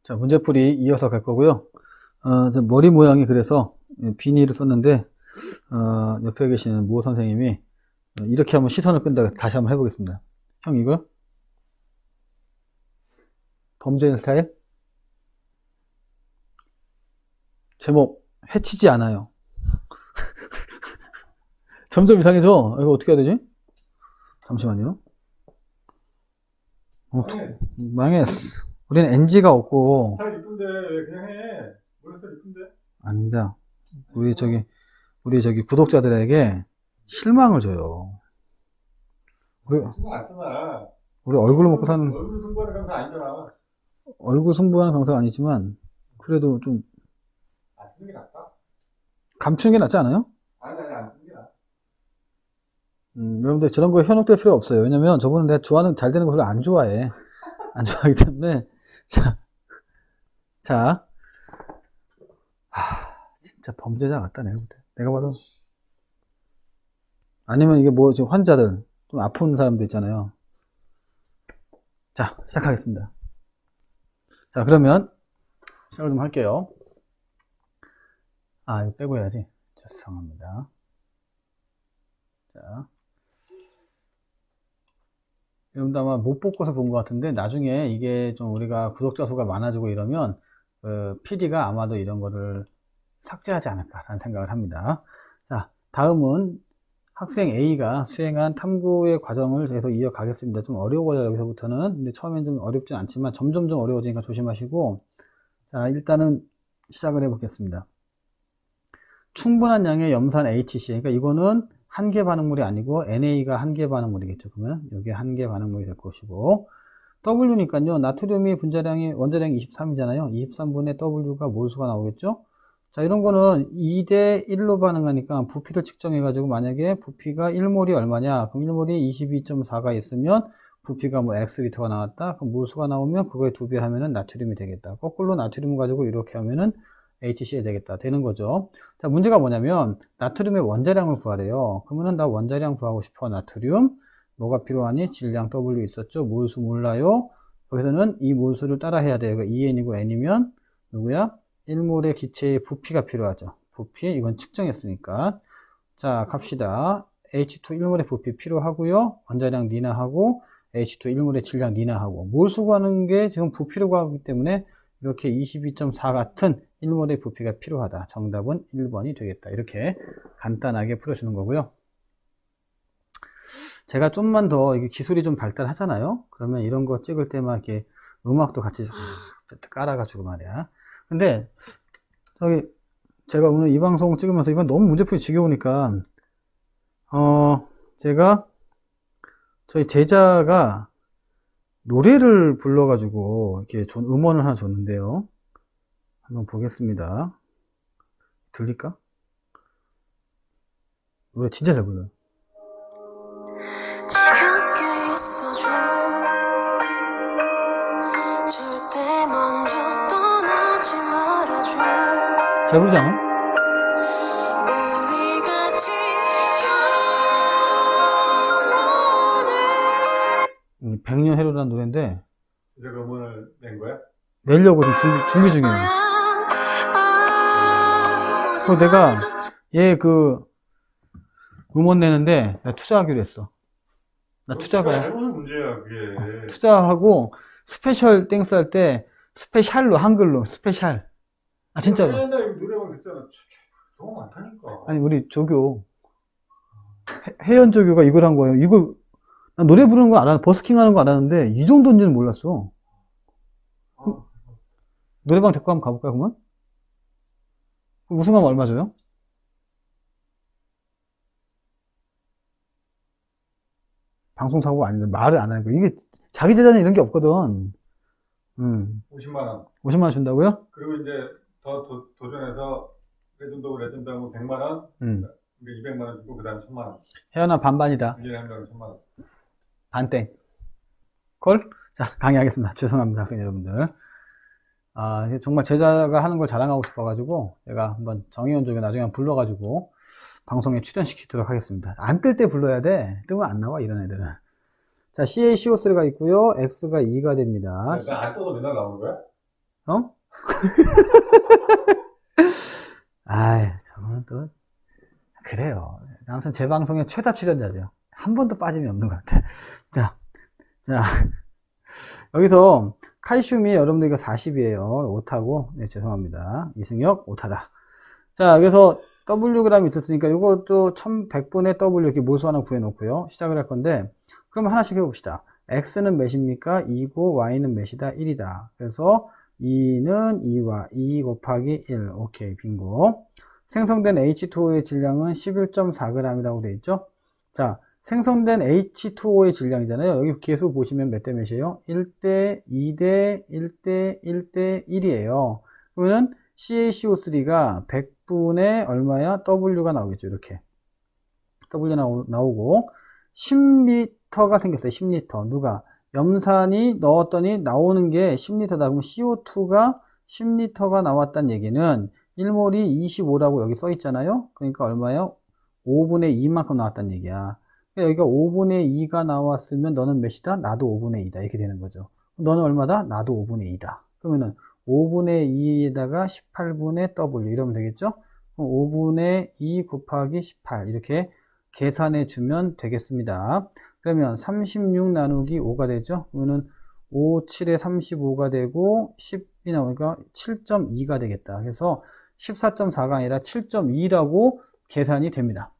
자, 문제풀이 이어서 갈 거고요. 저 머리 모양이 그래서 비닐을 썼는데, 옆에 계시는 모 선생님이 이렇게 한번 시선을 끈다 다시 한번 해보겠습니다. 형, 이거? 범죄인 스타일? 제목, 해치지 않아요. 점점 이상해져. 이거 어떻게 해야 되지? 잠시만요. 망했어. 우리는 NG가 없고. 스타일 이쁜데 왜 그냥 해? 머리 스타일 이쁜데? 아닙니다. 우리 저기 구독자들에게 실망을 줘요. 신경 안 쓰나? 우리 얼굴로 먹고 사는, 얼굴 승부하는 강사 아니잖아. 얼굴 승부하는 강사가 아니지만, 그래도 좀 안 쓰는 게 낫다? 감추는 게 낫지 않아요? 아니, 안 쓰는 게 낫다. 여러분들 저런 거에 현혹될 필요 없어요. 왜냐면 저분은 내가 좋아하는, 잘 되는 거 별로 안 좋아해. 안 좋아하기 때문에. 자. 진짜 범죄자 같다, 내가 볼 때. 내가 봐도. 아니면 이게 뭐, 지금 환자들, 좀 아픈 사람도 있잖아요. 자, 시작하겠습니다. 자, 그러면, 시작을 좀 할게요. 이거 빼고 해야지. 죄송합니다. 자. 여러분도 아마 못 뽑고서 본 것 같은데, 나중에 이게 좀 우리가 구독자 수가 많아지고 이러면, PD가 아마도 이런 거를 삭제하지 않을까라는 생각을 합니다. 자, 다음은 학생 A가 수행한 탐구의 과정을 계속 이어가겠습니다. 좀 어려워요, 여기서부터는. 근데 처음엔 좀 어렵진 않지만 점점 좀 어려워지니까 조심하시고. 자, 일단은 시작을 해보겠습니다. 충분한 양의 염산 HC. 그러니까 이거는 한계 반응물이 아니고 NA가 한계 반응물이겠죠. 그러면 여기 한계 반응물이 될 것이고. W니까요. 나트륨이 분자량이, 원자량이 23이잖아요. 23분의 W가 몰수가 나오겠죠. 자, 이런 거는 2대 1로 반응하니까 부피를 측정해가지고 만약에 부피가 1몰이 얼마냐? 그럼 1몰이 22.4가 있으면 부피가 뭐 X리터가 나왔다? 그럼 몰수가 나오면 그거에 2배 하면은 나트륨이 되겠다. 거꾸로 나트륨 가지고 이렇게 하면은 HCl 되겠다. 되는 거죠. 자, 문제가 뭐냐면 나트륨의 원자량을 구하래요. 그러면은 나 원자량 구하고 싶어. 나트륨. 뭐가 필요하니? 질량 W 있었죠? 몰수 몰라요. 여기서는 이 몰수를 따라 해야 돼요. 2N이고 N이면 누구야? 1몰의 기체의 부피가 필요하죠. 부피, 이건 측정했으니까. 자, 갑시다. H2 1몰의 부피 필요하고요. 원자량 니나하고 H2 1몰의 질량 니나하고. 몰수 구하는 게 지금 부피로 구하기 때문에 이렇게 22.4 같은 1몰의 부피가 필요하다. 정답은 1번이 되겠다. 이렇게 간단하게 풀어주는 거고요. 제가 좀만 더 이게 기술이 좀 발달하잖아요. 그러면 이런 거 찍을 때만 이렇게 음악도 같이 깔아가지고 말이야. 근데 저기 제가 오늘 이 방송 찍으면서 이번 너무 문제풀이 지겨우니까 제가 저희 제자가 노래를 불러가지고 이렇게 음원을 하나 줬는데요. 한번 보겠습니다. 들릴까? 노래 진짜 잘 불러요. 지겹게 있어줘. 절대 먼저 떠나지 말아줘. 잘 부르지 않아? 우리 같이 영원을. 100년 해로라는 노래인데 이제 그 음원을 낸 거야? 내려고 지금 준비 중이에요. 그래서 내가 얘 그 음원 내는데 나 투자하기로 했어. 나 투자가 해보는 문제야 그게. 투자하고 스페셜 땡스 할 때 스페셜로 한글로 스페셜. 진짜로. 옛날에 노래방 듣잖아. 너무 많다니까. 아니 우리 조교 해연 조교가 이걸 한 거예요. 이걸 나 노래 부르는 거 알아, 버스킹 하는 거 알았는데 이 정도인지는 몰랐어. 노래방 데리고 한번 가볼까요, 그러면? 우승하면 얼마 줘요? 방송사고가 아닌데 말을 안 하고 이게 자기 제자는 이런 게 없거든. 50만 원. 50만 원 준다고요? 그리고 이제 더 도전해서 레전드 하면 100만 원. 200만 원 주고 그다음 1000만 원. 혜연아 반반이다. 1년에 한 명은 1000만 원. 반땡. 콜? 자, 강의하겠습니다. 죄송합니다, 학생 여러분들. 정말 제자가 하는 걸 자랑하고 싶어가지고, 제가 한번 정의원 쪽에 나중에 한번 불러가지고, 방송에 출연시키도록 하겠습니다. 안 뜰 때 불러야 돼. 뜨면 안 나와, 이런 애들은. 자, CaCO3가 있고요. X가 2가 됩니다. 안 떠도 맨날 나오는 거야? 어? 아이, 저는 또, 그래요. 아무튼 제 방송의 최다 출연자죠. 한 번도 빠짐이 없는 것 같아. 자, 여기서 칼슘이 여러분들 이거 40이에요. 오타고, 네, 죄송합니다. 이승엽, 오타다. 자, 그래서 Wg이 있었으니까 이것도 1100분의 W 이렇게 모수 하나 구해놓고요. 시작을 할 건데, 그럼 하나씩 해봅시다. X는 몇입니까? 2고, Y는 몇이다? 1이다. 그래서 2는 2와 2 곱하기 1. 오케이, 빙고. 생성된 H2O의 질량은 11.4g이라고 되어 있죠? 자, 생성된 H2O의 질량이잖아요. 여기 계수 보시면 몇 대 몇이에요? 1대 2대 1대 1대 1이에요. 그러면은 CaCO3가 100분의 얼마야? W가 나오겠죠. 이렇게. W 나오고 10L가 생겼어요. 10L. 누가? 염산이 넣었더니 나오는 게 10L다. 그럼 CO2가 10L가 나왔다는 얘기는 1몰이 25라고 여기 써 있잖아요. 그러니까 얼마요? 5분의 2만큼 나왔다는 얘기야. 여기가 5분의 2가 나왔으면 너는 몇이다? 나도 5분의 2다. 이렇게 되는 거죠. 너는 얼마다? 나도 5분의 2다. 그러면은 5분의 2에다가 18분의 W 이러면 되겠죠? 5분의 2 곱하기 18 이렇게 계산해 주면 되겠습니다. 그러면 36 나누기 5가 되죠? 그러면 5, 7에 35가 되고 10이 나오니까 7.2가 되겠다. 그래서 14.4가 아니라 7.2라고 계산이 됩니다.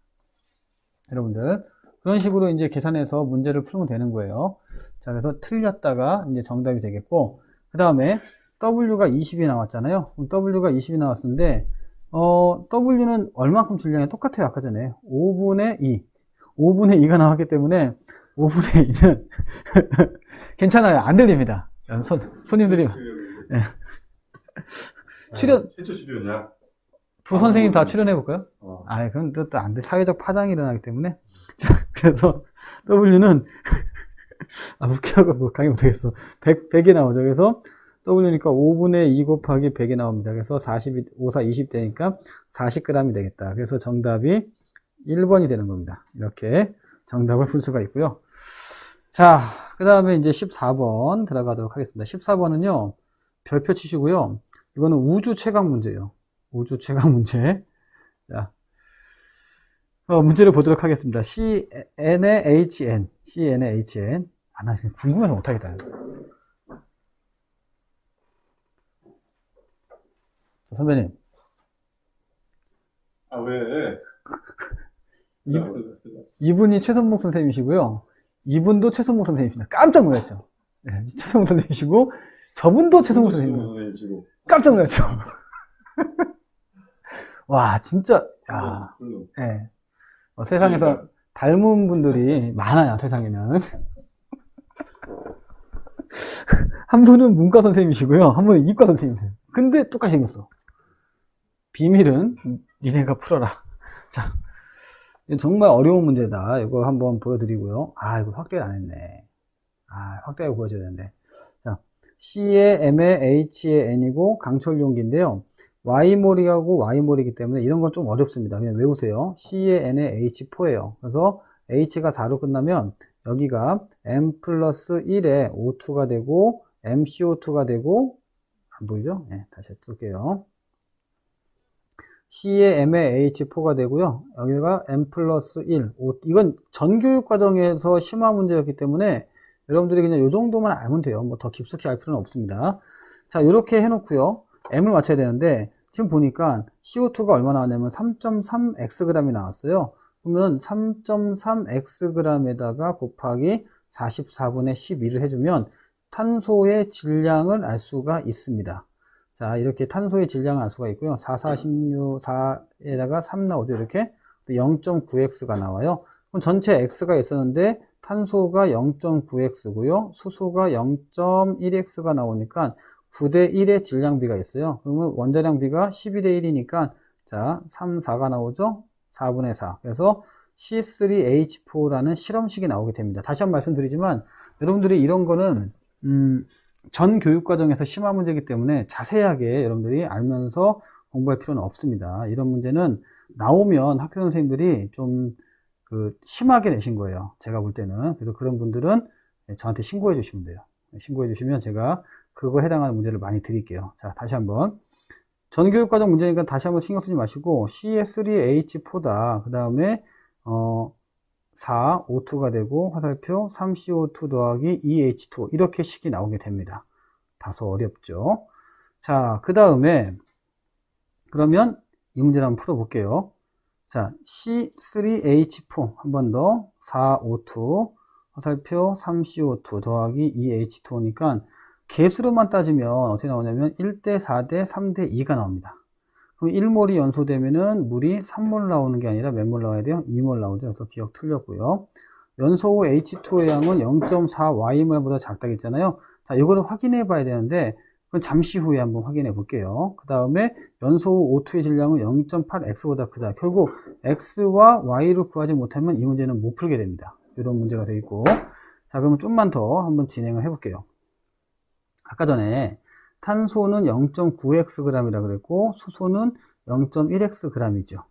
여러분들 그런 식으로 이제 계산해서 문제를 풀면 되는 거예요. 자, 그래서 틀렸다가 이제 정답이 되겠고, 그 다음에 W가 20이 나왔잖아요. W가 20이 나왔는데, W는 얼만큼 질량이 똑같아요. 아까 전에 5분의 2. 5분의 2가 나왔기 때문에 5분의 2는 괜찮아요. 안 들립니다. 손님들이 네. 출연 실제 출연이야? 두 선생님 다 출연해 볼까요? 그럼 또 안 돼. 사회적 파장이 일어나기 때문에. 자, 그래서 W는 웃겨서 뭐 강의 못하겠어. 100이 나오죠. 그래서 W니까 5분의 2 곱하기 100이 나옵니다. 그래서 5, 4, 20되니까 40g이 되겠다. 그래서 정답이 1번이 되는 겁니다. 이렇게 정답을 풀 수가 있고요. 자, 그 다음에 이제 14번 들어가도록 하겠습니다. 14번은요, 별표 치시고요. 이거는 우주 최강 문제예요. 우주 최강 문제. 자, 문제를 보도록 하겠습니다. CN의 HN. 나 지금 궁금해서 못하겠다. 자, 선배님. 왜? 이분이 최선목 선생님이시고요. 이분도 최선목 선생님이십니다. 깜짝 놀랐죠? 네, 최선목 선생님이시고, 저분도 최선목 선생님이시고. 깜짝 놀랐죠? 와, 진짜, 야, 네. 세상에서 닮은 분들이 많아요, 세상에는. 한 분은 문과 선생님이시고요. 한 분은 이과 선생님이세요. 근데 똑같이 생겼어. 비밀은 니네가 풀어라. 자, 정말 어려운 문제다. 이거 한번 보여드리고요. 이거 확대를 안 했네. 확대하고 보여줘야 되는데. 자, C의 M의 H의 N이고 강철 용기인데요. Y몰이하고 Y몰이기 때문에 이런 건 좀 어렵습니다. 그냥 외우세요. C의 N의 H4예요. 그래서 H가 4로 끝나면 여기가 M 플러스 1에 O2가 되고 MCO2가 되고, 안 보이죠? 네, 다시 쓸게요. C의 M의 H4가 되고요. 여기가 M 플러스 1. 이건 전교육 과정에서 심화 문제였기 때문에 여러분들이 그냥 이 정도만 알면 돼요. 뭐 더 깊숙이 알 필요는 없습니다. 자, 이렇게 해놓고요. M을 맞춰야 되는데, 지금 보니까 CO2가 얼마 나왔냐면 3.3xg이 나왔어요. 그러면 3.3xg에다가 곱하기 44분의 12를 해주면 탄소의 질량을 알 수가 있습니다. 자, 이렇게 탄소의 질량을 알 수가 있고요. 4, 4, 16, 4에다가 3 나오죠. 이렇게 0.9x가 나와요. 그럼 전체 x가 있었는데 탄소가 0.9x고요. 수소가 0.1x가 나오니까 9대 1의 질량비가 있어요. 그러면 원자량비가 12대 1이니까 자, 3, 4가 나오죠. 4분의 4. 그래서 C3H4라는 실험식이 나오게 됩니다. 다시 한번 말씀드리지만 여러분들이 이런 거는 전 교육과정에서 심화 문제이기 때문에 자세하게 여러분들이 알면서 공부할 필요는 없습니다. 이런 문제는 나오면 학교 선생님들이 좀 심하게 내신 거예요. 제가 볼 때는. 그래서 그런 분들은 저한테 신고해 주시면 돼요. 신고해 주시면 제가 그거 해당하는 문제를 많이 드릴게요. 자, 다시 한번. 전교육과정 문제니까 다시 한번 신경 쓰지 마시고 CH3H4다. 그 다음에 4, O2가 되고 화살표 3CO2 더하기 2H2 이렇게 식이 나오게 됩니다. 다소 어렵죠. 자, 그 다음에 그러면 이 문제를 한번 풀어볼게요. 자, C3H4 한 번 더 4O2 화살표 3CO2 더하기 2H2니까 개수로만 따지면 어떻게 나오냐면 1대 4대 3대 2가 나옵니다. 그럼 1몰이 연소되면은 물이 3몰 나오는 게 아니라 몇 몰 나와야 돼요? 2몰 나오죠. 그래서 기억 틀렸고요. 연소 후 H2의 양은 0.4Y몰보다 작다고 했잖아요. 자, 이거를 확인해 봐야 되는데 그건 잠시 후에 한번 확인해 볼게요. 그 다음에 연소 후 O2의 질량은 0.8X보다 크다. 결국 X와 Y를 구하지 못하면 이 문제는 못 풀게 됩니다. 이런 문제가 되어 있고. 자, 그러면 좀만 더 한번 진행을 해 볼게요. 아까 전에 탄소는 0.9Xg이라 그랬고 수소는 0.1Xg이죠.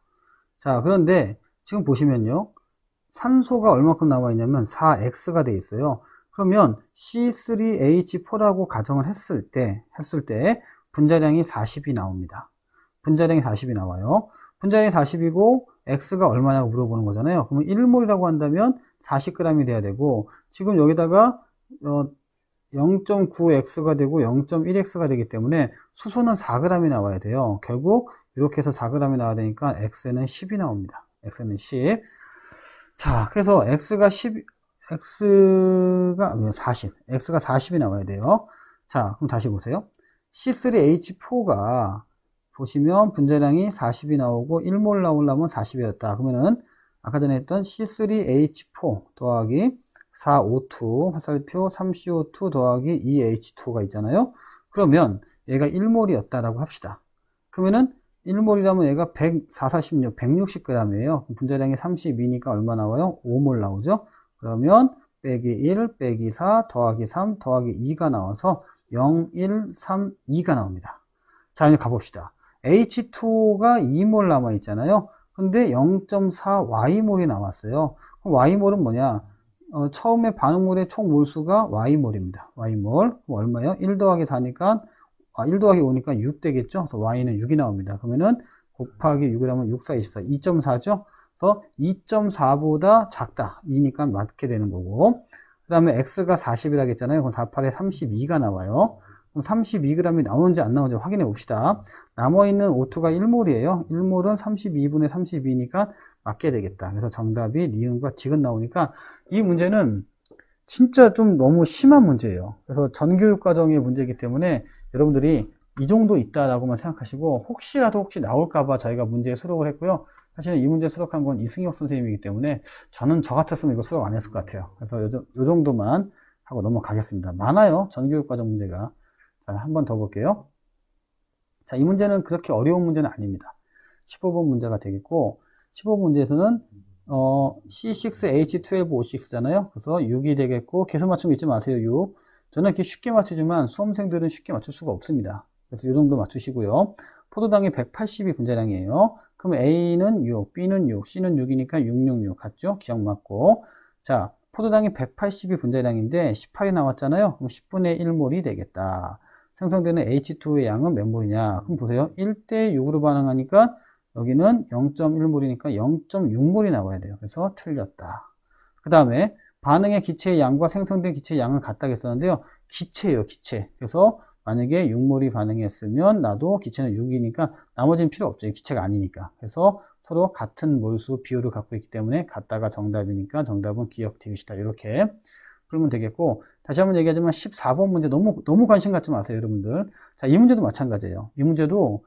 자, 그런데 지금 보시면요. 산소가 얼마큼 나와 있냐면 4X가 되어 있어요. 그러면 C3H4라고 가정을 했을 때 분자량이 40이 나옵니다. 분자량이 40이 나와요. 분자량이 40이고 X가 얼마냐고 물어보는 거잖아요. 그러면 1몰이라고 한다면 40g이 돼야 되고 지금 여기다가 0.9X가 되고 0.1X가 되기 때문에 수소는 4g이 나와야 돼요. 결국 이렇게 해서 4g이 나와야 되니까 X는 10이 나옵니다. X는 10. 자, 그래서 X가 40, X가 40이 나와야 돼요. 자, 그럼 다시 보세요. C3H4가 보시면 분자량이 40이 나오고 1몰 나오려면 40이었다. 그러면은 아까 전에 했던 C3H4 더하기 4O2 화살표 3CO2 더하기 2H2가 있잖아요. 그러면 얘가 1몰이었다라고 합시다. 그러면은 1몰이라면 얘가 446, 160g이에요. 분자량이 32니까 얼마 나와요? 5몰 나오죠. 그러면 빼기 1, 빼기 4, 더하기 3, 더하기 2가 나와서 0, 1, 3, 2가 나옵니다. 자, 이제 가봅시다. H2가 2몰 남아있잖아요. 근데 0.4Y몰이 나왔어요. 그럼 Y몰은 뭐냐? 처음에 반응물의 총 몰수가 Y몰입니다. Y몰. 그럼 얼마예요? 1 더하기 4니까, 1 더하기 5니까 6 되겠죠? 그래서 Y는 6이 나옵니다. 그러면은 곱하기 6을 하면 6, 4, 24. 2.4죠? 그래서 2.4보다 작다. 2니까 맞게 되는 거고. 그 다음에 X가 40이라고 했잖아요. 그럼 48에 32가 나와요. 그럼 32g이 나오는지 안 나오는지 확인해 봅시다. 남아있는 O2가 1몰이에요. 1몰은 32분의 32니까 맞게 되겠다. 그래서 정답이 니은과 디귿 나오니까 이 문제는 진짜 좀 너무 심한 문제예요. 그래서 전교육과정의 문제이기 때문에 여러분들이 이 정도 있다라고만 생각하시고 혹시 나올까봐 저희가 문제에 수록을 했고요. 사실은 이 문제 수록한 건 이승혁 선생님이기 때문에 저는 저 같았으면 이거 수록 안 했을 것 같아요. 그래서 요 정도만 하고 넘어가겠습니다. 많아요. 전교육과정 문제가. 자, 한 번 더 볼게요. 자, 이 문제는 그렇게 어려운 문제는 아닙니다. 15번 문제가 되겠고 15번 문제에서는 C6H12O6잖아요. 그래서 6이 되겠고 개수 맞춤 잊지 마세요. 6. 저는 이렇게 쉽게 맞추지만 수험생들은 쉽게 맞출 수가 없습니다. 그래서 이 정도 맞추시고요. 포도당이 180이 분자량이에요. 그럼 A는 6, B는 6, C는 6이니까 666 같죠? 기억 맞고. 자, 포도당이 180이 분자량인데 18이 나왔잖아요. 그럼 10분의 1몰이 되겠다. 생성되는 H2의 양은 몇 몰이냐? 그럼 보세요. 1대 6으로 반응하니까 여기는 0.1몰이니까 0.6몰이 나와야 돼요. 그래서 틀렸다. 그 다음에 반응의 기체의 양과 생성된 기체의 양을 같다고 했었는데요. 기체예요, 기체. 그래서 만약에 6몰이 반응했으면 나도 기체는 6이니까 나머지는 필요 없죠. 기체가 아니니까. 그래서 서로 같은 몰수 비율을 갖고 있기 때문에 같다가 정답이니까 정답은 기억 디귿이다. 이렇게 풀면 되겠고, 다시 한번 얘기하지만 14번 문제 너무 관심 갖지 마세요, 여러분들. 자, 이 문제도 마찬가지예요. 이 문제도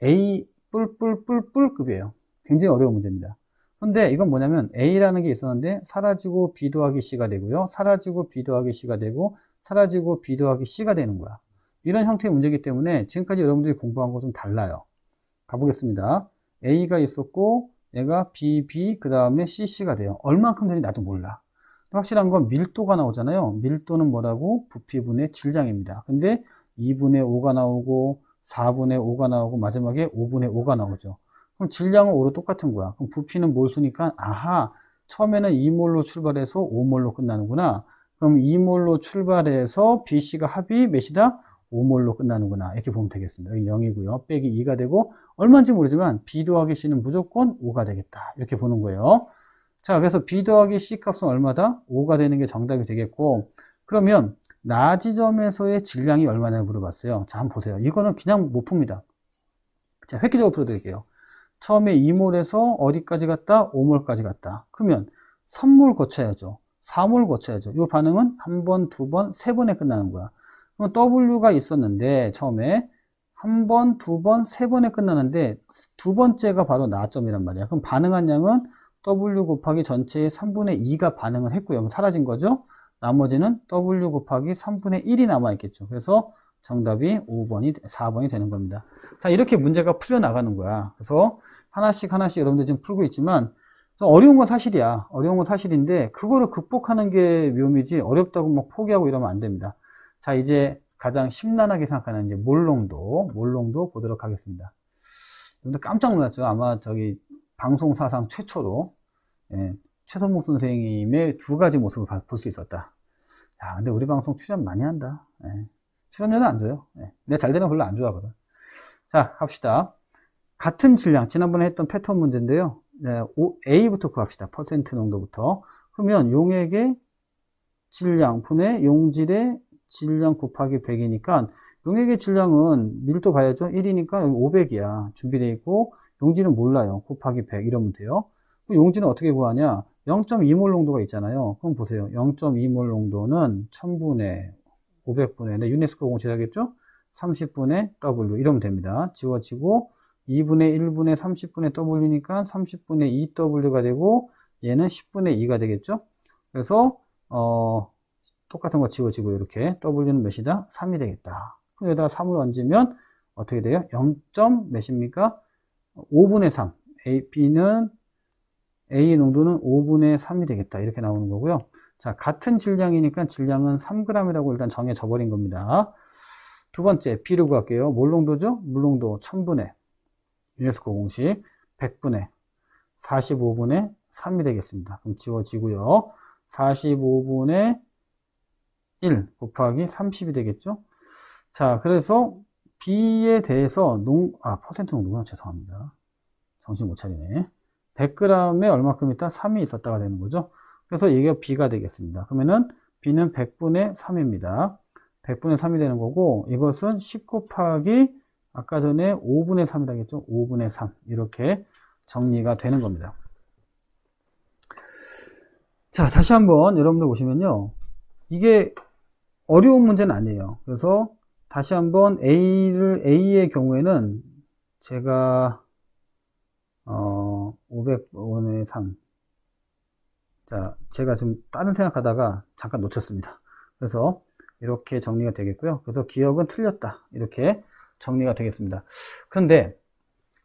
A 뿔급이에요. 굉장히 어려운 문제입니다. 근데 이건 뭐냐면 A라는 게 있었는데 사라지고 B 더하기 C가 되고요. 사라지고 B 더하기 C가 되고 사라지고 B 더하기 C가 되는 거야. 이런 형태의 문제이기 때문에 지금까지 여러분들이 공부한 거 좀 달라요. 가보겠습니다. A가 있었고 얘가 B, 그 다음에 CC가 돼요. 얼만큼 되는지 나도 몰라. 확실한 건 밀도가 나오잖아요. 밀도는 뭐라고? 부피분의 질량입니다. 근데 2분의 5가 나오고 4분의 5가 나오고 마지막에 5분의 5가 나오죠. 그럼 질량은 5로 똑같은 거야. 그럼 부피는 몰수니까 아하, 처음에는 2몰로 출발해서 5몰로 끝나는구나. 그럼 2몰로 출발해서 BC가 합이 몇이다? 5몰로 끝나는구나. 이렇게 보면 되겠습니다. 여기 0이고요. 빼기 2가 되고, 얼마인지 모르지만 B 더하기 C는 무조건 5가 되겠다. 이렇게 보는 거예요. 자, 그래서 B 더하기 C 값은 얼마다? 5가 되는 게 정답이 되겠고, 그러면 나지점에서의 질량이 얼마나 물어봤어요. 자, 한번 보세요. 이거는 그냥 못 풉니다. 자, 획기적으로 풀어드릴게요. 처음에 2몰에서 어디까지 갔다? 5몰까지 갔다. 그러면 3몰 거쳐야죠. 4몰 거쳐야죠. 이 반응은 한 번, 두 번, 세 번에 끝나는 거야. 그럼 W가 있었는데 처음에 한 번, 두 번, 세 번에 끝나는데 두 번째가 바로 나점이란 말이야. 그럼 반응한 양은 W 곱하기 전체의 3분의 2가 반응을 했고요. 사라진 거죠. 나머지는 W 곱하기 3분의 1이 남아있겠죠. 그래서 정답이 4번이 되는 겁니다. 자, 이렇게 문제가 풀려나가는 거야. 그래서 하나씩 여러분들 지금 풀고 있지만 어려운 건 사실이야. 어려운 건 사실인데 그거를 극복하는 게 묘미지 어렵다고 막 포기하고 이러면 안 됩니다. 자, 이제 가장 심란하게 생각하는 이제 몰롱도 보도록 하겠습니다. 여러분들 깜짝 놀랐죠? 아마 저기 방송 사상 최초로 최선목 선생님의 두 가지 모습을 볼 수 있었다. 야, 근데 우리 방송 출연 많이 한다. 출연료는 안 줘요. 내가 잘 되는 거 별로 안 좋아하거든. 자, 합시다. 같은 질량, 지난번에 했던 패턴 문제인데요. A부터 구합시다. 퍼센트 농도부터. 그러면 용액의 질량 분의 용질의 질량 곱하기 100이니까 용액의 질량은 밀도 봐야죠. 1이니까 여기 500이야. 준비되어 있고 용질은 몰라요. 곱하기 100 이러면 돼요. 용질은 어떻게 구하냐? 0.2몰 농도가 있잖아요. 그럼 보세요. 0.2몰 농도는 1000분의 500분의 내 유네스코 공식하겠죠? 30분의 W 이러면 됩니다. 지워지고 2분의 1분의 30분의 W니까 30분의 2W가 되고 얘는 10분의 2가 되겠죠? 그래서 똑같은 거 지워지고 이렇게 W는 몇이다? 3이 되겠다. 그럼 여기다가 3을 얹으면 어떻게 돼요? 0. 몇입니까? 5분의 3. B는 A 농도는 5분의 3이 되겠다. 이렇게 나오는 거고요. 자, 같은 질량이니까 질량은 3g이라고 일단 정해져 버린 겁니다. 두 번째, B를 구할게요. 몰 농도죠? 물농도 1000분의 유네스코 공식 100분의 45분의 3이 되겠습니다. 그럼 지워지고요. 45분의 1 곱하기 30이 되겠죠? 자, 그래서 B에 대해서 퍼센트 농도구나. 죄송합니다. 정신 못 차리네. 100g에 얼마큼 있다? 3이 있었다가 되는 거죠. 그래서 이게 B가 되겠습니다. 그러면은 B는 100분의 3입니다. 100분의 3이 되는 거고 이것은 10 곱하기 아까 전에 5분의 3이라고 했죠. 5분의 3 이렇게 정리가 되는 겁니다. 자, 다시 한번 여러분들 보시면요. 이게 어려운 문제는 아니에요. 그래서 다시 한번 A의 경우에는 제가 500분의 3. 자, 제가 지금 다른 생각하다가 잠깐 놓쳤습니다. 그래서 이렇게 정리가 되겠고요. 그래서 기억은 틀렸다. 이렇게 정리가 되겠습니다. 그런데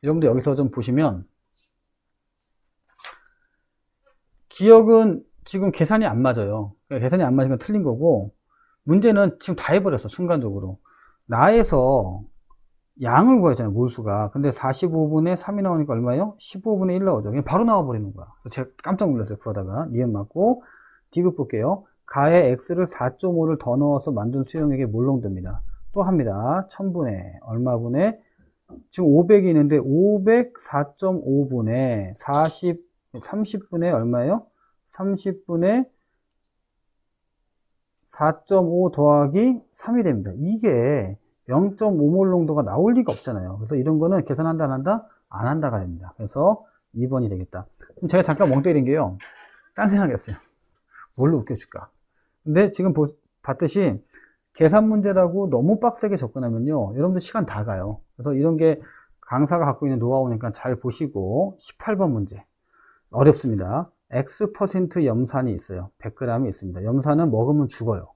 여러분들 여기서 좀 보시면 기억은 지금 계산이 안 맞아요. 계산이 안 맞은 건 틀린 거고 문제는 지금 다 해버렸어. 순간적으로. 나에서 양을 구하잖아요. 몰수가. 근데 45분의 3이 나오니까 얼마예요? 15분의 1 나오죠. 그냥 바로 나와버리는 거야. 제가 깜짝 놀랐어요. 구하다가. 니은 맞고. 디귿 볼게요. 가에 X를 4.5를 더 넣어서 만든 수용액의 몰농도입니다. 또 합니다. 1000분의 얼마분의 지금 500이 있는데 500 4.5분의 30분의 얼마예요? 30분의 4.5 더하기 3이 됩니다. 이게 0.5몰 농도가 나올 리가 없잖아요. 그래서 이런 거는 계산한다 안 한다? 안 한다가 됩니다. 그래서 2번이 되겠다. 그럼 제가 잠깐 멍 때린 게요. 딴 생각이었어요. 뭘로 웃겨줄까? 근데 지금 봤듯이 계산 문제라고 너무 빡세게 접근하면요. 여러분들 시간 다 가요. 그래서 이런 게 강사가 갖고 있는 노하우니까 잘 보시고 18번 문제. 어렵습니다. X% 염산이 있어요. 100g이 있습니다. 염산은 먹으면 죽어요.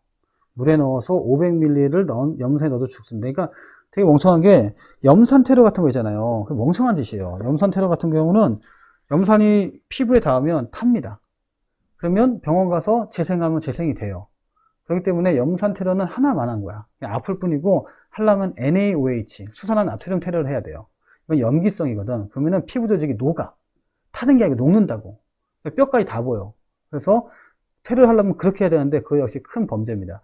물에 넣어서 500ml를 염산에 넣어도 죽습니다. 그러니까 되게 멍청한 게 염산 테러 같은 거 있잖아요. 멍청한 짓이에요. 염산 테러 같은 경우는 염산이 피부에 닿으면 탑니다. 그러면 병원 가서 재생하면 재생이 돼요. 그렇기 때문에 염산 테러는 하나만 한 거야. 그냥 아플 뿐이고 하려면 NaOH, 수산화 나트륨 테러를 해야 돼요. 이건 염기성이거든. 그러면은 피부 조직이 녹아. 타는 게 아니고 녹는다고. 뼈까지 다 보여. 그래서 테러를 하려면 그렇게 해야 되는데 그거 역시 큰 범죄입니다.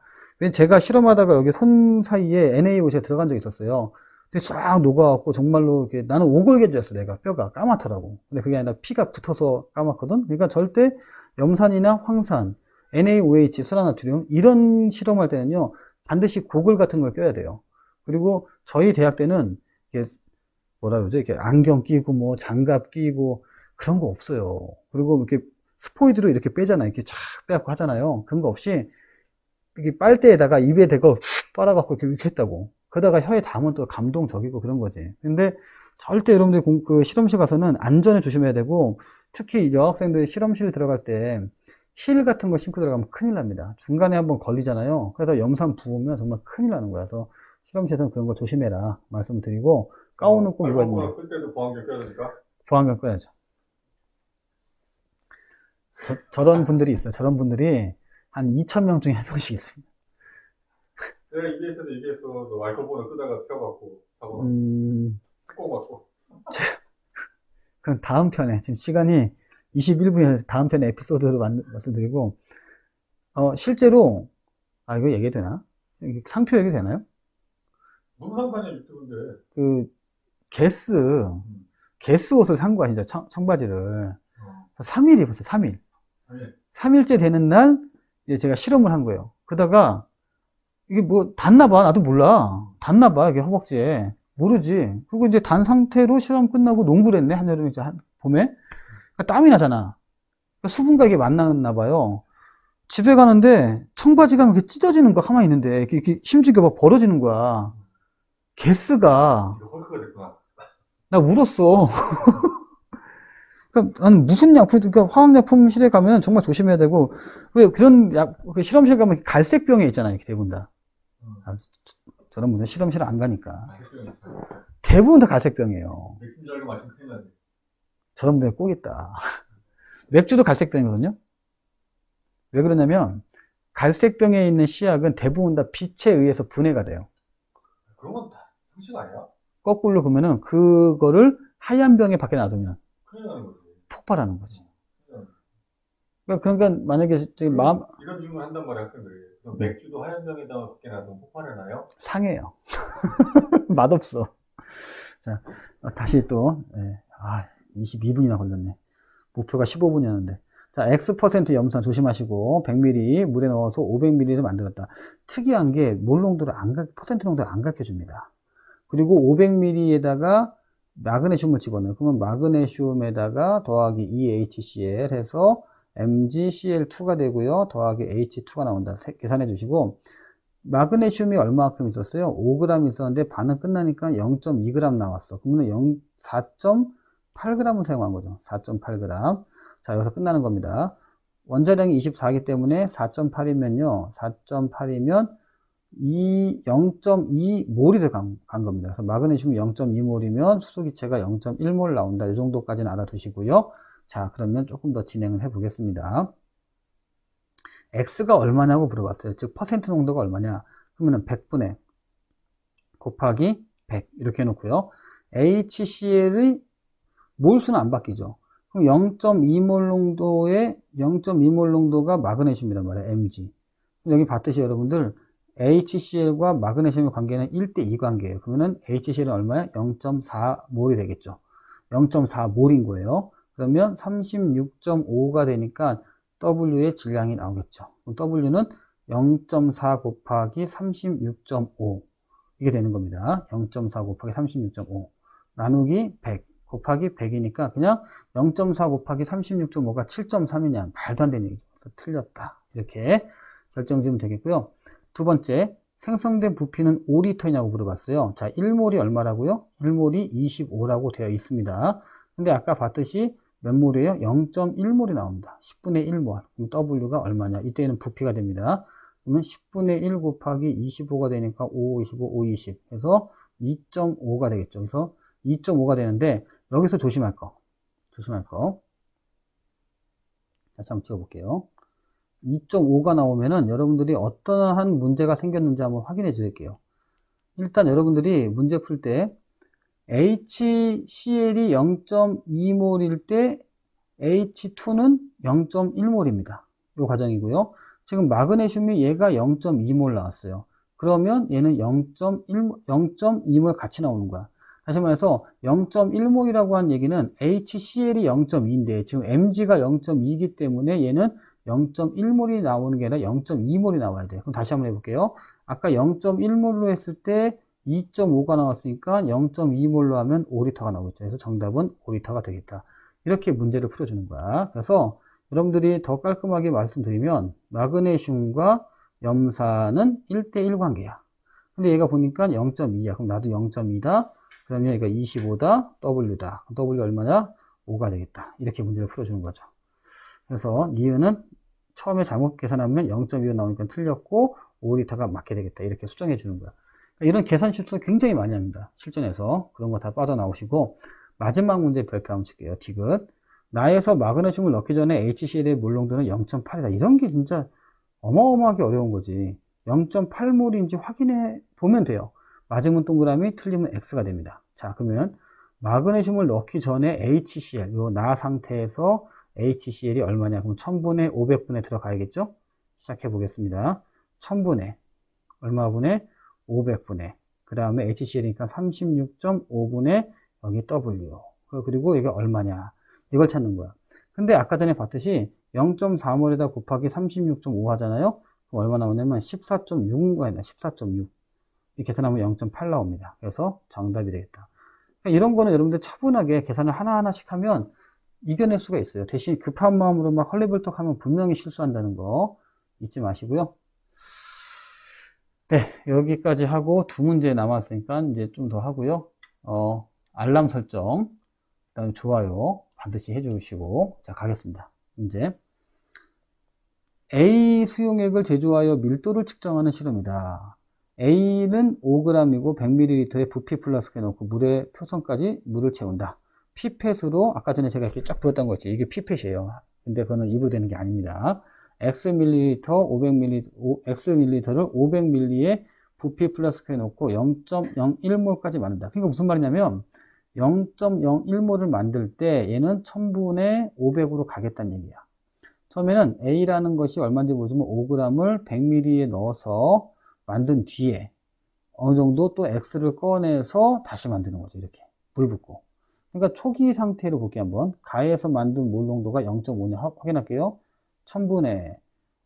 제가 실험하다가 여기 손 사이에 NaOC가 들어간 적이 있었어요. 근데 쫙 녹아갖고 정말로 이렇게 나는 오골개졌어. 내가 뼈가 까맣더라고. 근데 그게 아니라 피가 붙어서 까맣거든. 그러니까 절대 염산이나 황산, NaOH, 수라나트륨 이런 실험할 때는요 반드시 고글 같은 걸 껴야 돼요. 그리고 저희 대학 때는 이게 뭐라 그러죠? 이렇게 안경 끼고 뭐 장갑 끼고 그런 거 없어요. 그리고 이렇게 스포이드로 이렇게 빼잖아요. 이렇게 쫙 빼갖고 하잖아요. 그런 거 없이 이렇게 빨대에다가 입에 대고 빨아갖고 이렇게 했다고. 그러다가 혀에 닿으면 또 감동적이고 그런 거지. 근데 절대 여러분들 그 실험실 가서는 안전에 조심해야 되고, 특히 여학생들 실험실 들어갈 때 힐 같은 거 신고 들어가면 큰일 납니다. 중간에 한번 걸리잖아요. 그래서 염산 부으면 정말 큰일 나는 거야. 그래서 실험실에서는 그런 거 조심해라 말씀드리고, 가운은 꼭 입어야 됩니다. 끌 때도 보안경 껴야 되니까? 보안경 껴야죠. 저런 분들이 있어요. 저런 분들이 한 2,000명 중에 한 명씩 있습니다. 내가 EBS도 알코올을 끄다가 펴갖고 사고 꼭 맞고. 그럼 다음 편에, 지금 시간이 21분이라서 다음 편에 에피소드로 말씀드리고, 실제로, 이거 얘기해도 되나? 상표 얘기도 되나요? 무슨 상관이야, 유튜브인데. 게스 옷을 산 거야, 진짜, 청바지를. 3일 입었어요, 3일. 3일째 되는 날, 이제 제가 실험을 한 거예요. 그러다가, 이게 뭐, 닿나봐. 나도 몰라. 닿나봐, 이게 허벅지에. 모르지. 그리고 이제 단 상태로 실험 끝나고 농구를 했네, 한여름, 이제 봄에. 그러니까 땀이 나잖아. 그러니까 수분과 이게 만나나봐요. 집에 가는데, 청바지가 이렇게 찢어지는 거 가만히 있는데, 이렇게 심지어 막 벌어지는 거야. 게스가. 헐크가 됐구나. 나 울었어. 그러니까 나는 무슨 그러니까 화학약품실에 가면 정말 조심해야 되고, 왜 그런 실험실 가면 갈색 병에 있잖아요, 이렇게 대부분 다. 저런 분들 실험실 안 가니까. 대부분 다 갈색 병이에요. 맥주인 줄 알고 마시면 큰일 나지. 저런 분들 꼭 있다. 맥주도 갈색 병이거든요. 왜 그러냐면, 갈색 병에 있는 씨약은 대부분 다 빛에 의해서 분해가 돼요. 그런 건 다 상식 아니야? 거꾸로 그러면은 그거를 하얀 병에 밖에 놔두면 큰일 나는 거지. 폭발하는 거지. 그러니까 만약에 이런 질문 한단 말이야, 학생들이. 그럼 맥주도 하얀 병에다가 밖에 놔두면 폭발하나요? 상해요. 맛없어. 자, 다시 또 22분이나 걸렸네. 목표가 15분이었는데. 자, X% 염산 조심하시고 100ml 물에 넣어서 500ml를 만들었다. 특이한 게 몰 농도를 퍼센트 농도를 안 가르쳐줍니다. 그리고 500ml에다가 마그네슘을 집어넣어요. 그러면 마그네슘에다가 더하기 2HCl 해서 MgCl2가 되고요. 더하기 H2가 나온다. 계산해 주시고, 마그네슘이 얼마만큼 있었어요? 5g 있었는데 반응 끝나니까 0.2g 나왔어. 그러면 4.8g을 사용한 거죠. 4.8g. 자, 여기서 끝나는 겁니다. 원자량이 24이기 때문에 4.8이면요. 4.8이면 0.2몰이 들어간 겁니다. 그래서 마그네슘이 0.2몰이면 수소기체가 0.1몰 나온다. 이 정도까지는 알아두시고요. 자, 그러면 조금 더 진행을 해 보겠습니다. X가 얼마냐고 물어봤어요. 즉, 퍼센트 농도가 얼마냐? 그러면은 100분의 곱하기 100 이렇게 해놓고요. HCl의 몰수는 안 바뀌죠. 그럼 0.2몰 농도가 마그네슘이란 말이에요. Mg. 여기 봤듯이 여러분들 HCl과 마그네슘의 관계는 1대2 관계예요. 그러면은 HCl은 얼마야? 0.4몰이 되겠죠. 0.4몰인 거예요. 그러면 36.5가 되니까 W의 질량이 나오겠죠. 그럼 W는 0.4 곱하기 36.5 이게 되는 겁니다. 0.4 곱하기 36.5 나누기 100 곱하기 100이니까 그냥 0.4 곱하기 36.5가 7.3이냐 말도 안 되는 얘기죠. 틀렸다. 이렇게 결정지으면 되겠고요. 두 번째, 생성된 부피는 5리터냐고 물어봤어요. 자, 1몰이 얼마라고요? 1몰이 25라고 되어 있습니다. 근데 아까 봤듯이 몇 몰이에요? 0.1몰이 나옵니다. 10분의 1몰. 그럼 W가 얼마냐? 이때는 부피가 됩니다. 그러면 10분의 1 곱하기 25가 되니까 5, 25, 5, 20 해서 2.5가 되겠죠. 그래서 2.5가 되는데 여기서 조심할 거. 다시 한번 찍어볼게요. 2.5가 나오면은 여러분들이 어떠한 문제가 생겼는지 한번 확인해 드릴게요. 일단 여러분들이 문제 풀 때 HCl이 0.2몰일 때 H2는 0.1몰입니다. 요 과정이고요. 지금 마그네슘이 얘가 0.2몰 나왔어요. 그러면 얘는 0.2몰 같이 나오는 거야. 다시 말해서 0.1몰이라고 한 얘기는 HCl이 0.2인데 지금 Mg가 0.2이기 때문에 얘는 0.1몰이 나오는 게 아니라 0.2몰이 나와야 돼요. 그럼 다시 한번 해볼게요. 아까 0.1몰로 했을 때 2.5가 나왔으니까 0.2몰로 하면 5리터가 나오겠죠. 그래서 정답은 5리터가 되겠다. 이렇게 문제를 풀어주는 거야. 그래서 여러분들이 더 깔끔하게 말씀드리면 마그네슘과 염산은 1대1 관계야. 근데 얘가 보니까 0.2야. 그럼 나도 0.2다. 그러면 얘가 25다. W다. W 얼마냐? 5가 되겠다. 이렇게 문제를 풀어주는 거죠. 그래서 니은은 처음에 잘못 계산하면 0.2가 나오니까 틀렸고 5리터가 맞게 되겠다. 이렇게 수정해 주는 거야. 이런 계산 실수 굉장히 많이 합니다. 실전에서. 그런 거 다 빠져나오시고 마지막 문제 별표 한번 칠게요. 디귿. 나에서 마그네슘을 넣기 전에 HCl의 몰 농도는 0.8이다. 이런 게 진짜 어마어마하게 어려운 거지. 0.8몰인지 확인해 보면 돼요. 맞으면 동그라미, 틀리면 X가 됩니다. 자, 그러면 마그네슘을 넣기 전에 HCl, 요 나 상태에서 HCl이 얼마냐? 그럼 1000분의 500분에 들어가야겠죠? 시작해 보겠습니다. 1000분의 얼마분의 500분의 그 다음에 HCl이니까 36.5분의 여기 W 그리고 이게 얼마냐 이걸 찾는 거야. 근데 아까 전에 봤듯이 0.4몰에다 곱하기 36.5 하잖아요. 그럼 얼마 나오냐면 14.6가 있나 14.6 이 계산하면 0.8 나옵니다. 그래서 정답이 되겠다. 그러니까 이런 거는 여러분들 차분하게 계산을 하나하나씩 하면 이겨낼 수가 있어요. 대신 급한 마음으로 막 헐리벌떡 하면 분명히 실수한다는 거 잊지 마시고요. 네, 여기까지 하고 두 문제 남았으니까 이제 좀 더 하고요. 알람 설정, 그다음에 좋아요 반드시 해주시고, 자 가겠습니다. 문제. A 수용액을 제조하여 밀도를 측정하는 실험이다. A는 5g이고 100ml의 부피 플라스크에 넣고 물의 표선까지 물을 채운다. 피펫으로 아까 전에 제가 이렇게 쫙 불었던 거 있지. 이게 피펫이에요. 근데 그거는 입으로 되는 게 아닙니다. X 밀리리터를 500ml의 부피 플라스크에 넣고 0.01몰까지 만든다. 그러니까 무슨 말이냐면 0.01몰을 만들 때 얘는 1000분의 500으로 가겠다는 얘기야. 처음에는 A라는 것이 얼마인지 모르지만 5g을 100ml에 넣어서 만든 뒤에 어느 정도 또 X를 꺼내서 다시 만드는 거죠. 이렇게 불 붙고. 그러니까 초기 상태로 볼게요. 한번 가에서 만든 몰 농도가 0.5냐 확인할게요. 1000분의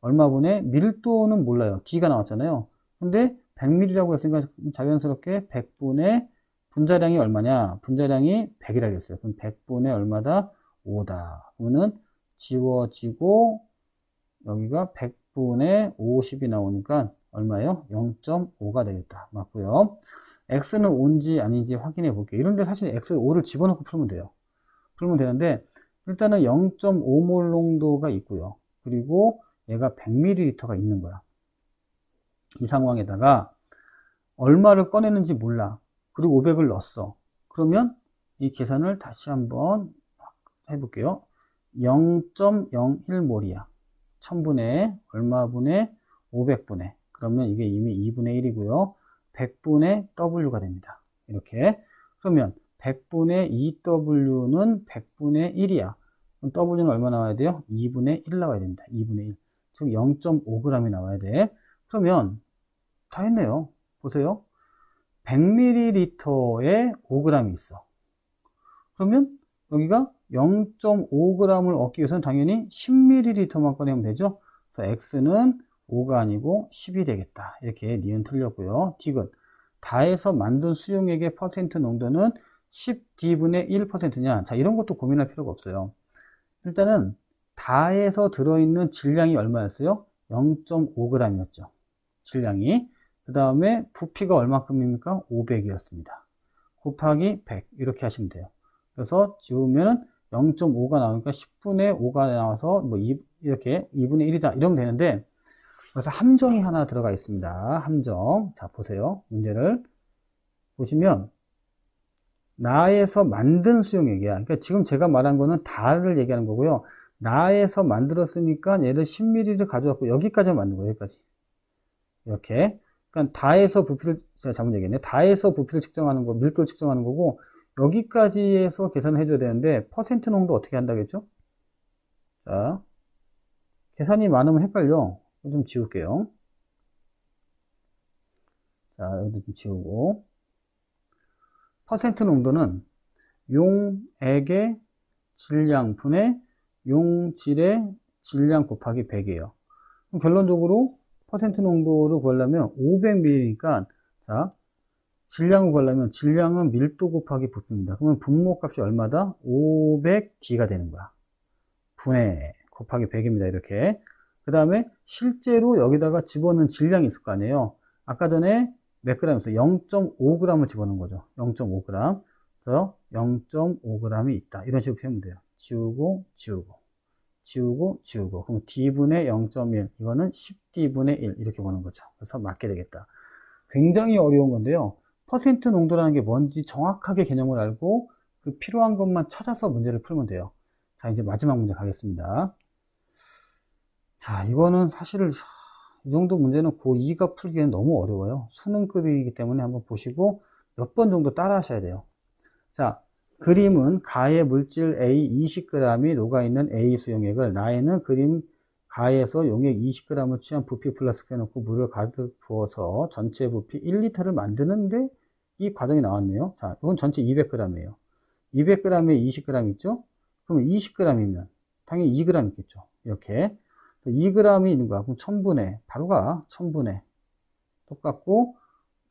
얼마분의 밀도는 몰라요. D가 나왔잖아요. 근데 100ml라고 했으니까 자연스럽게 100분의 분자량이 얼마냐? 분자량이 100이라겠어요. 그럼 100분의 얼마다? 5다. 그러면은 지워지고 여기가 100분의 50이 나오니까 얼마예요? 0.5가 되겠다. 맞고요. X는 5인지 아닌지 확인해 볼게요. 이런데 사실 X 5를 집어넣고 풀면 돼요. 풀면 되는데 일단은 0.5몰 농도가 있고요. 그리고 얘가 100ml가 있는 거야. 이 상황에다가 얼마를 꺼내는지 몰라. 그리고 500을 넣었어. 그러면 이 계산을 다시 한번 해볼게요. 0.01몰이야. 1000분의 얼마분의 500분의 그러면 이게 이미 2분의 1이고요. 100분의 W가 됩니다. 이렇게. 그러면 100분의 2W는 100분의 1이야. 그럼 W는 얼마 나와야 돼요? 2분의 1 나와야 됩니다. 2분의 1. 즉 0.5g이 나와야 돼. 그러면 다 했네요. 보세요. 100ml에 5g이 있어. 그러면 여기가 0.5g을 얻기 위해서는 당연히 10ml만 꺼내면 되죠. 그래서 X는 5가 아니고 10이 되겠다. 이렇게 니은 틀렸고요. 디귿. 다해서 만든 수용액의 퍼센트 농도는 10D분의 1%냐. 자, 이런 것도 고민할 필요가 없어요. 일단은 다해서 들어있는 질량이 얼마였어요? 0.5g이었죠. 질량이. 그 다음에 부피가 얼마큼입니까? 500이었습니다. 곱하기 100 이렇게 하시면 돼요. 그래서 지우면 0.5가 나오니까 10분의 5가 나와서 뭐 이렇게 2분의 1이다 이러면 되는데 그래서 함정이 하나 들어가 있습니다. 함정. 자, 보세요. 문제를 보시면 나에서 만든 수용액이야. 그러니까 지금 제가 말한 거는 다를 얘기하는 거고요. 나에서 만들었으니까 얘를 10ml를 가져왔고 여기까지 만든 거예요. 여기까지. 이렇게. 그러니까 다에서 부피를 제가 잘못 얘기했네. 다에서 부피를 측정하는 거, 밀도를 측정하는 거고 여기까지 해서 계산을 해줘야 되는데 퍼센트 농도 어떻게 한다겠죠? 자, 계산이 많으면 헷갈려. 좀 지울게요. 자, 여기도 좀 지우고. 퍼센트 농도는 용액의 질량 분의 용질의 질량 곱하기 100이에요. 그럼 결론적으로 퍼센트 농도를 구하려면 500ml니까, 자, 질량을 구하려면 질량은 밀도 곱하기 부피입니다. 그러면 분모 값이 얼마다? 500D가 되는 거야. 분해 곱하기 100입니다. 이렇게. 그 다음에 실제로 여기다가 집어넣은 질량이 있을 거 아니에요. 아까 전에 몇 g이었어요? 0.5g을 집어넣은 거죠. 0.5g. 그래서 0.5g이 있다. 이런 식으로 표현하면 돼요. 지우고, 지우고, 지우고, 지우고. 그럼 D분의 0.1. 이거는 10D분의 1. 이렇게 보는 거죠. 그래서 맞게 되겠다. 굉장히 어려운 건데요. 퍼센트 농도라는 게 뭔지 정확하게 개념을 알고 그 필요한 것만 찾아서 문제를 풀면 돼요. 자, 이제 마지막 문제 가겠습니다. 자, 이거는 사실 이 정도 문제는 고2가 풀기에는 너무 어려워요. 수능급이기 때문에 한번 보시고 몇 번 정도 따라 하셔야 돼요. 자, 그림은 가의 물질 A 20g이 녹아있는 A 수용액을 나에는 그림 가에서 용액 20g을 취한 부피 플라스크에 넣고 물을 가득 부어서 전체 부피 1리터를 만드는데 이 과정이 나왔네요. 자, 이건 전체 200g이에요. 200g에 20g 있죠? 그러면 20g이면 당연히 2g 있겠죠. 이렇게 2g이 있는 거야. 그럼 1000분의 바로 가 1000분의 똑같고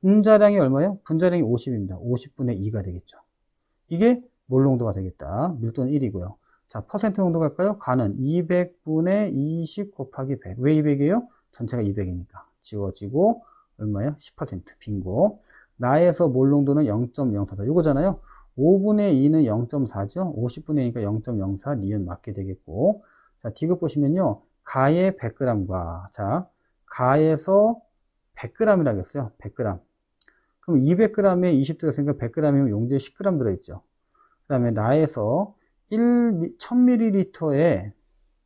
분자량이 얼마예요? 분자량이 50입니다. 50분의 2가 되겠죠. 이게 몰 농도가 되겠다. 밀도는 1이고요. 자, 퍼센트 농도 갈까요? 가는 200분의 20 곱하기 100. 왜 200이에요? 전체가 200이니까. 지워지고 얼마예요? 10% 빙고. 나에서 몰 농도는 0.044. 이거잖아요. 5분의 2는 0.4죠. 50분의 2니까 0.04. 니은 맞게 되겠고. 자, 디귿 보시면요. 가의 100g과 자, 가에서 100g이라고 했어요. 100g. 그럼 200g에 20 들어있으니까 100g이면 용지에 10g 들어있죠. 그 다음에 나에서 1000ml에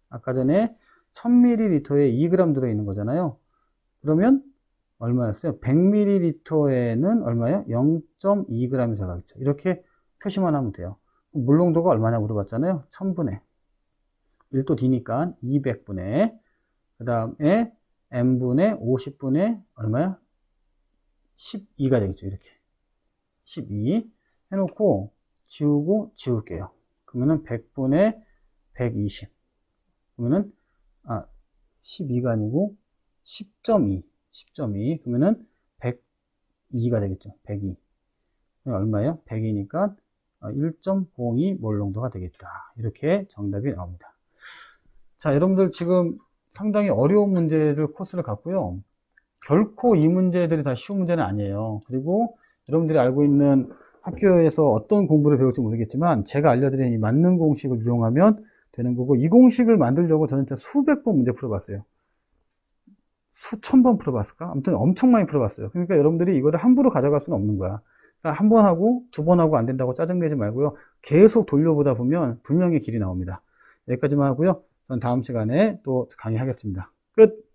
아까 전에 1000ml에 2g 들어있는 거잖아요. 그러면 얼마였어요? 100ml에는 얼마예요? 0.2g이 들어가겠죠. 이렇게 표시만 하면 돼요. 물 농도가 얼마냐 물어봤잖아요. 1000분의 밀도 D니까 200분의 그 다음에 M분의 50분의 얼마야? 12가 되겠죠. 이렇게 12 해놓고 지우고 지울게요. 그러면은 100분의 120 그러면은 12가 아니고 10.2 10.2 그러면은 102가 되겠죠. 102 얼마예요? 100이니까 1.02 몰 농도가 되겠다. 이렇게 정답이 나옵니다. 자, 여러분들 지금 상당히 어려운 문제를 코스를 갖고요. 결코 이 문제들이 다 쉬운 문제는 아니에요. 그리고 여러분들이 알고 있는 학교에서 어떤 공부를 배울지 모르겠지만 제가 알려드린 이 맞는 공식을 이용하면 되는 거고, 이 공식을 만들려고 저는 진짜 수백 번 문제 풀어봤어요. 수천 번 풀어봤을까? 아무튼 엄청 많이 풀어봤어요. 그러니까 여러분들이 이거를 함부로 가져갈 수는 없는 거야. 그러니까 한 번 하고 두 번 하고 안 된다고 짜증내지 말고요. 계속 돌려보다 보면 분명히 길이 나옵니다. 여기까지만 하고요. 저는 다음 시간에 또 강의하겠습니다. 끝!